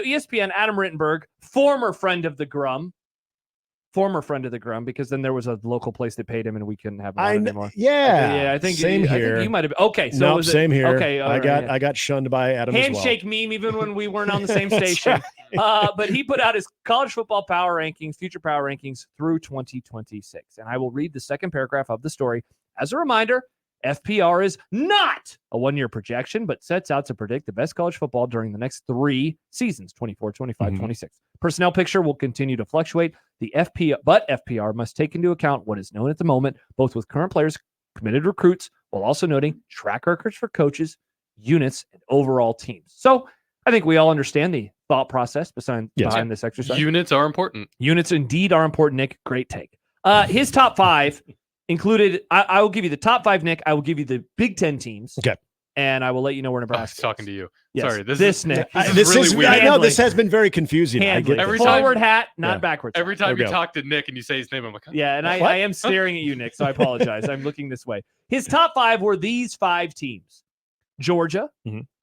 ESPN, Adam Rittenberg, former friend of the Grum, because then there was a local place that paid him and we couldn't have him on anymore. Yeah. I think same here. I think you might have. Okay. So nope, same here. Okay. I got shunned by Adam Handshake as well. meme, even when we weren't on the same station. Right. But he put out his college football power rankings, future power rankings through 2026. And I will read the second paragraph of the story. As a reminder, FPR is not a one-year projection, but sets out to predict the best college football during the next 3 seasons, 24, 25, 26. Personnel picture will continue to fluctuate. But FPR must take into account what is known at the moment, both with current players, committed recruits, while also noting track records for coaches, units, and overall teams. So I think we all understand the thought process behind this exercise. Units are important. Units indeed are important, Nick. Great take. His top 5 included, I will give you the top 5, Nick. I will give you the Big Ten teams. Okay. And I will let you know where Nebraska I was talking to you. Yes. Sorry. This Nick. This is really weird. I know this has been very confusing. I get every forward hat, not backwards. Every time you talk to Nick and you say his name, I'm like, yeah, and I am staring at you, Nick, so I apologize. I'm looking this way. His top 5 were these 5 teams: Georgia,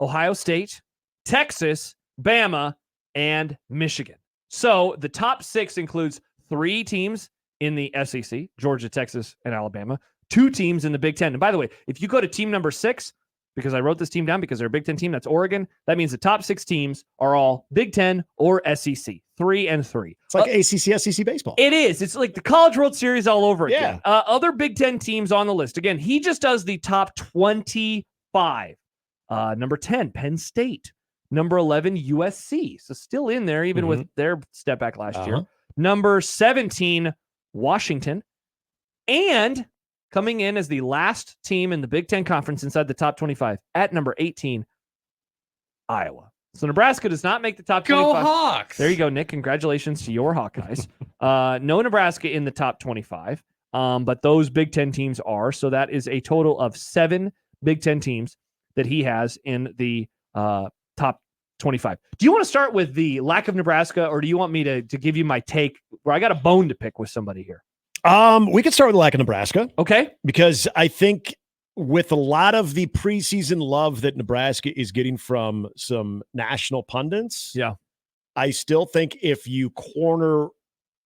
Ohio State, Texas, Bama, and Michigan. So the top 6 includes 3 teams in the SEC, Georgia, Texas, and Alabama, 2 teams in the Big Ten. And by the way, if you go to team number 6, because I wrote this team down because they're a Big Ten team, that's Oregon. That means the top 6 teams are all Big Ten or SEC, 3 and 3. It's like ACC, SEC baseball. It is. It's like the College World Series all over again. Other Big Ten teams on the list. Again, he just does the top 25. Number 10, Penn State. Number 11, USC. So still in there, even with their step back last year. Number 17, Washington. And coming in as the last team in the Big Ten Conference inside the top 25 at number 18, Iowa. So Nebraska does not make the top 25. Go Hawks! There you go, Nick. Congratulations to your Hawkeyes. No Nebraska in the top 25, but those Big Ten teams are. So that is a total of 7 Big Ten teams that he has in the top 25. Do you want to start with the lack of Nebraska, or do you want me to give you my take where I got a bone to pick with somebody here? We could start with the lack of Nebraska. Okay. Because I think with a lot of the preseason love that Nebraska is getting from some national pundits, I still think if you corner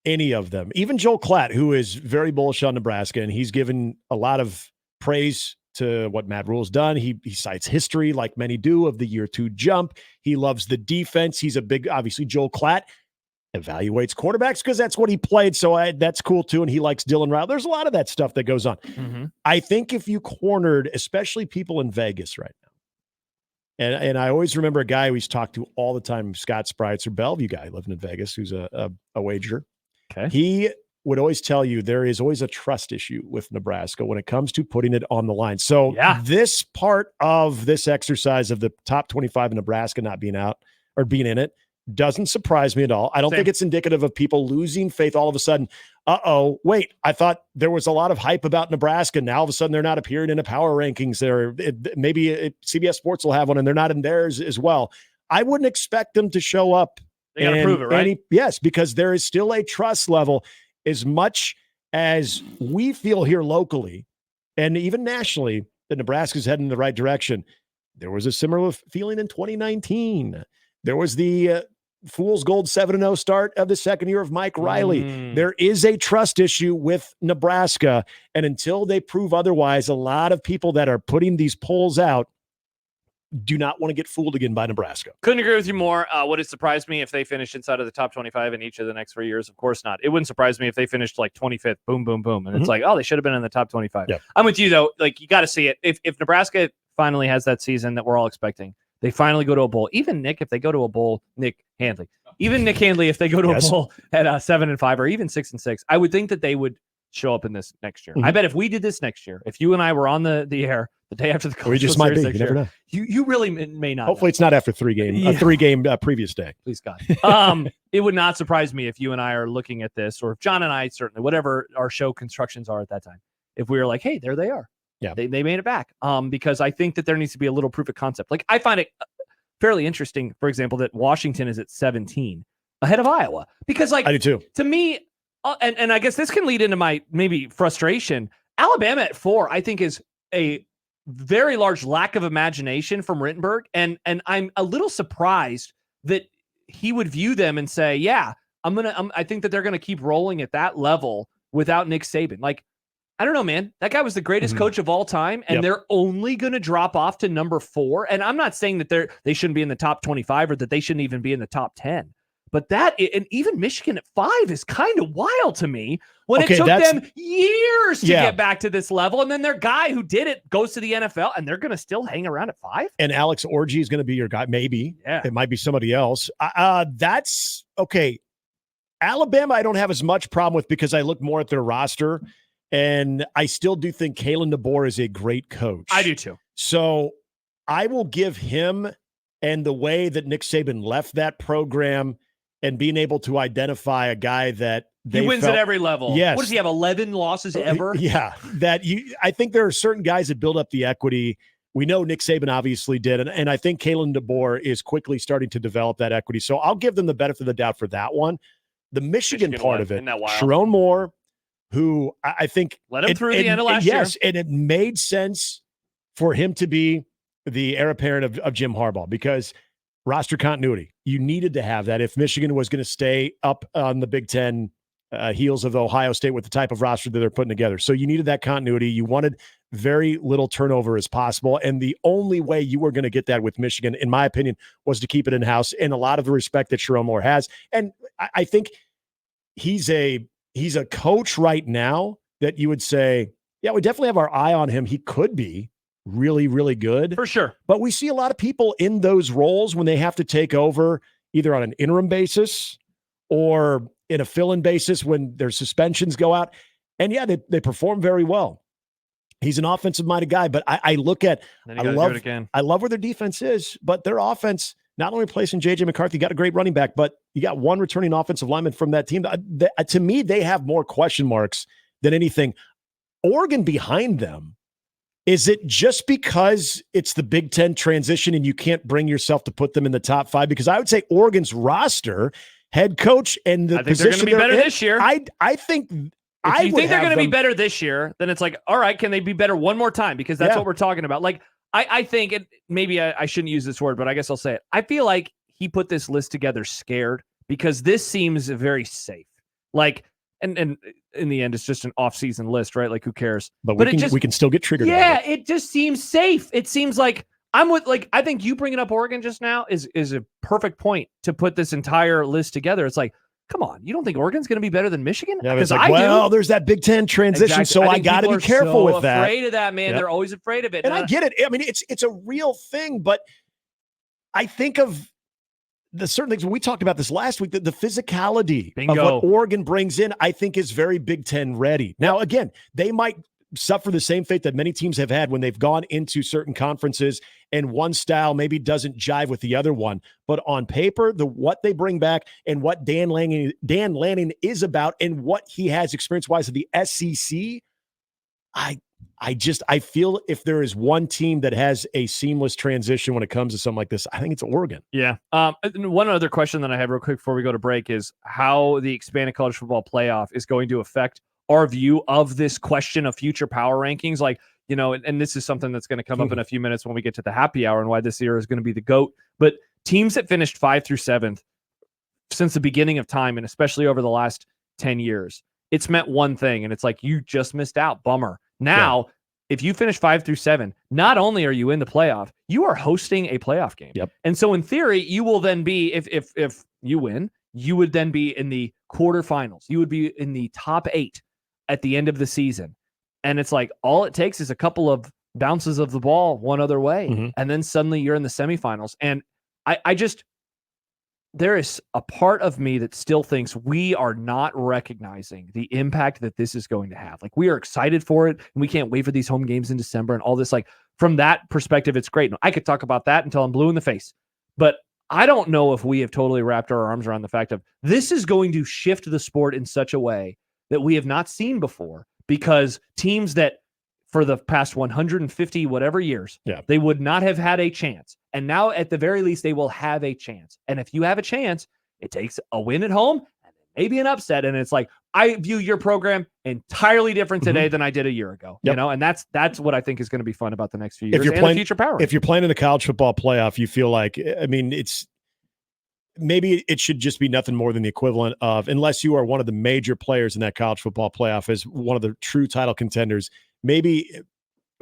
any of them, even Joel Klatt, who is very bullish on Nebraska, and he's given a lot of praise to what Matt Rule's done. He cites history like many do of the year 2 jump. He loves the defense. He's a big, obviously, Joel Klatt evaluates quarterbacks because that's what he played. So that's cool too. And he likes Dylan Rowell. There's a lot of that stuff that goes on. I think if you cornered, especially people in Vegas right now, and I always remember a guy who's talked to all the time, Scott Spreitzer, Bellevue guy living in Vegas, who's a wagerer. Okay. He would always tell you there is always a trust issue with Nebraska when it comes to putting it on the line. So this part of this exercise of the top 25 in Nebraska not being out or being in it doesn't surprise me at all. I don't think it's indicative of people losing faith all of a sudden. Wait, I thought there was a lot of hype about Nebraska. Now all of a sudden they're not appearing in the power rankings there. Maybe CBS Sports will have one and they're not in theirs as well. I wouldn't expect them to show up. They got to prove it, right? Yes, because there is still a trust level as much as we feel here locally and even nationally that Nebraska's heading in the right direction. There was a similar feeling in 2019. There was the fool's gold 7-0 start of the second year of Mike Riley. There is a trust issue with Nebraska. And until they prove otherwise, a lot of people that are putting these polls out do not want to get fooled again by Nebraska. Couldn't agree with you more. Would it surprise me if they finished inside of the top 25 in each of the next 3 years? Of course not. It wouldn't surprise me if they finished like 25th, boom, boom, boom. And it's like, oh, they should have been in the top 25. Yeah. I'm with you, though. Like, you got to see it. If Nebraska finally has that season that we're all expecting, they finally go to a bowl. Even Nick, if they go to a bowl, Nick Handley, if they go to a bowl at 7-5 or even 6-6, I would think that they would show up in this next year. I bet if we did this next year, if you and I were on the air the day after the college, we just might be. You never know. You really may not. Hopefully, it's not after 3 game, a 3-game previous day. Please God. It would not surprise me if you and I are looking at this, or if John and I, certainly, whatever our show constructions are at that time, if we were like, hey, there they are. Yeah, they made it back. Because I think that there needs to be a little proof of concept. Like, I find it fairly interesting, for example, that Washington is at 17 ahead of Iowa, because like, I do too. To me, and I guess this can lead into my maybe frustration. Alabama at 4, I think, is a very large lack of imagination from Rittenberg, and I'm a little surprised that he would view them and say, yeah, I think that they're going to keep rolling at that level without Nick Saban. Like, I don't know, man. That guy was the greatest coach of all time, and they're only going to drop off to number 4. And I'm not saying that they shouldn't be in the top 25 or that they shouldn't even be in the top 10. But and even Michigan at 5 is kind of wild to me when it took them years to get back to this level. And then their guy who did it goes to the NFL, and they're going to still hang around at 5. And Alex Orji is going to be your guy. Maybe. Yeah. It might be somebody else. That's okay. Alabama, I don't have as much problem with because I look more at their roster, and I still do think Kalen DeBoer is a great coach. I do too. So I will give him, and the way that Nick Saban left that program and being able to identify a guy that he wins at every level. Yes. What does he have, 11 losses ever? Yeah. I think there are certain guys that build up the equity. We know Nick Saban obviously did, and I think Kalen DeBoer is quickly starting to develop that equity. So I'll give them the benefit of the doubt for that one. The Michigan part of it, Sharon Moore, who I think let him through the end of last year. Yes, and it made sense for him to be the heir apparent of Jim Harbaugh because roster continuity. You needed to have that if Michigan was going to stay up on the Big Ten heels of Ohio State with the type of roster that they're putting together. So you needed that continuity. You wanted very little turnover as possible. And the only way you were going to get that with Michigan, in my opinion, was to keep it in-house, and a lot of the respect that Sharon Moore has. And I think he's a coach right now that you would say, yeah, we definitely have our eye on him. He could be really, really good. For sure. But we see a lot of people in those roles when they have to take over either on an interim basis or in a fill-in basis when their suspensions go out. And yeah, they perform very well. He's an offensive-minded guy, but I look at I love where their defense is, but their offense, not only replacing J.J. McCarthy, got a great running back, but you got one returning offensive lineman from that team. To me, they have more question marks than anything. Oregon behind them, is it just because it's the Big Ten transition and you can't bring yourself to put them in the top 5? Because I would say Oregon's roster, head coach, and the position they're going to be better this year. I think if you think they're going to be better this year, then it's like, all right, can they be better one more time? Because that's what we're talking about. Like, I think, and maybe I shouldn't use this word, but I guess I'll say it. I feel like he put this list together scared because this seems very safe. Like, and in the end, it's just an off-season list, right? Like, who cares? But we can still get triggered. Yeah, it just seems safe. It seems like I think you bringing up Oregon just now is a perfect point to put this entire list together. It's like, come on, you don't think Oregon's going to be better than Michigan? Yeah, because there's that Big Ten transition, so I got to be careful with that. Afraid of that, man. Yep. They're always afraid of it. And I get it. I mean, it's a real thing, but I think of the certain things. We talked about this last week. The physicality of what Oregon brings in, I think, is very Big Ten ready. Now, again, they might suffer the same fate that many teams have had when they've gone into certain conferences and one style maybe doesn't jive with the other one. But on paper, what they bring back and what Dan Lanning is about and what he has experience-wise at the SEC, I feel if there is one team that has a seamless transition when it comes to something like this, I think it's Oregon. Yeah. One other question that I have real quick before we go to break is how the expanded college football playoff is going to affect our view of this question of future power rankings. Like, you know, and this is something that's going to come up in a few minutes when we get to the happy hour and why this year is going to be the GOAT. But teams that finished 5 through 7th since the beginning of time, and especially over the last 10 years, it's meant one thing, and it's like, you just missed out. Bummer. Now, if you finish 5 through 7, not only are you in the playoff, you are hosting a playoff game. Yep. And so in theory, you will then be, if you win, you would then be in the quarterfinals. You would be in the top 8 at the end of the season. And it's like, all it takes is a couple of bounces of the ball one other way. And then suddenly you're in the semifinals. And there is a part of me that still thinks we are not recognizing the impact that this is going to have. Like, we are excited for it and we can't wait for these home games in December and all this. Like, from that perspective, it's great. I could talk about that until I'm blue in the face, but I don't know if we have totally wrapped our arms around the fact of this is going to shift the sport in such a way that we have not seen before, because teams that for the past 150 whatever years, they would not have had a chance. And now at the very least, they will have a chance. And if you have a chance, it takes a win at home and maybe an upset. And it's like, I view your program entirely different today than I did a year ago, you know? And that's what I think is going to be fun about the next few years. If you're playing future power. If you're playing in the college football playoff, you feel like, I mean, maybe it should just be nothing more than the equivalent of, unless you are one of the major players in that college football playoff as one of the true title contenders, maybe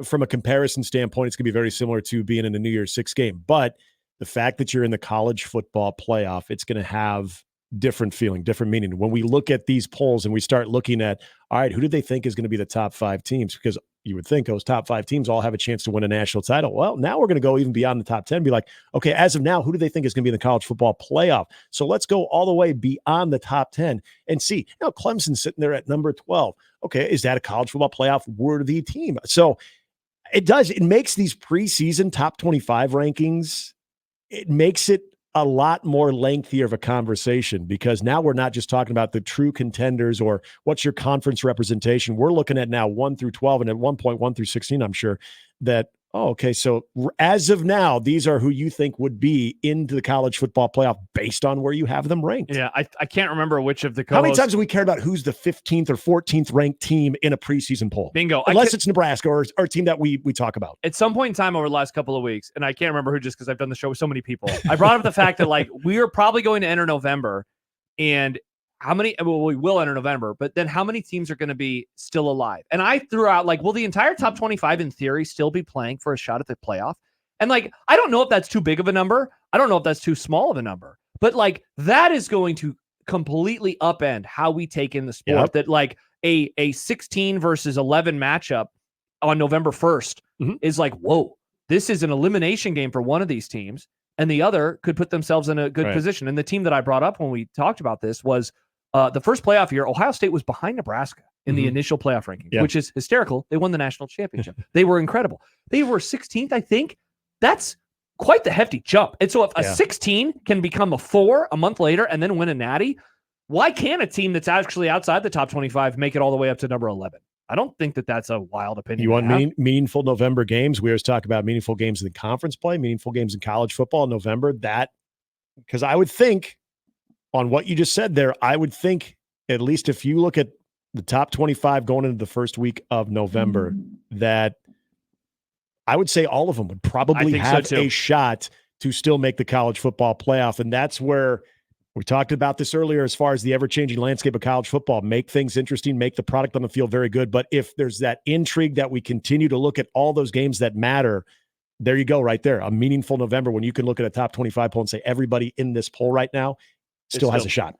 from a comparison standpoint, it's going to be very similar to being in a New Year's Six game. But the fact that you're in the college football playoff, it's going to have different feeling, different meaning. When we look at these polls and we start looking at, all right, who do they think is going to be the top 5 teams? Because you would think those top 5 teams all have a chance to win a national title. Well, now we're going to go even beyond the top 10, be like, okay, as of now, who do they think is going to be in the college football playoff? So let's go all the way beyond the top 10 and see. Now, Clemson's sitting there at number 12. Okay, is that a college football playoff worthy team? So it makes these preseason top 25 rankings, it makes it a lot more lengthier of a conversation, because now we're not just talking about the true contenders or what's your conference representation. We're looking at now 1 through 12, and at one point 1 through 16, I'm sure that, okay, so as of now, these are who you think would be into the college football playoff based on where you have them ranked. Yeah, I can't remember which of the How many times have we cared about who's the 15th or 14th ranked team in a preseason poll? Bingo. Unless it's Nebraska or a team that we talk about. At some point in time over the last couple of weeks, and I can't remember who, just because I've done the show with so many people, I brought up the fact that, like, we are probably going to enter November, and we will enter November, but then how many teams are going to be still alive? And I threw out, like, will the entire top 25 in theory still be playing for a shot at the playoff? And, like, I don't know if that's too big of a number. I don't know if that's too small of a number, but, like, that is going to completely upend how we take in the sport. Yep. That, like, a 16 versus 11 matchup on November 1st is like, whoa, this is an elimination game for one of these teams, and the other could put themselves in a good position. And the team that I brought up when we talked about this was the first playoff year, Ohio State was behind Nebraska in the initial playoff rankings, which is hysterical. They won the national championship. They were incredible. They were 16th, I think. That's quite the hefty jump. And so if a 16 can become a 4 a month later and then win a natty, why can't a team that's actually outside the top 25 make it all the way up to number 11? I don't think that that's a wild opinion. You want meaningful November games? We always talk about meaningful games in the conference play, meaningful games in college football in November. Because I would think, on what you just said there, I would think, at least if you look at the top 25 going into the first week of November, that I would say all of them would probably have a shot to still make the college football playoff. And that's where we talked about this earlier, as far as the ever-changing landscape of college football. Make things interesting, make the product on the field very good. But if there's that intrigue that we continue to look at all those games that matter, there you go right there. A meaningful November when you can look at a top 25 poll and say everybody in this poll right now still has a shot.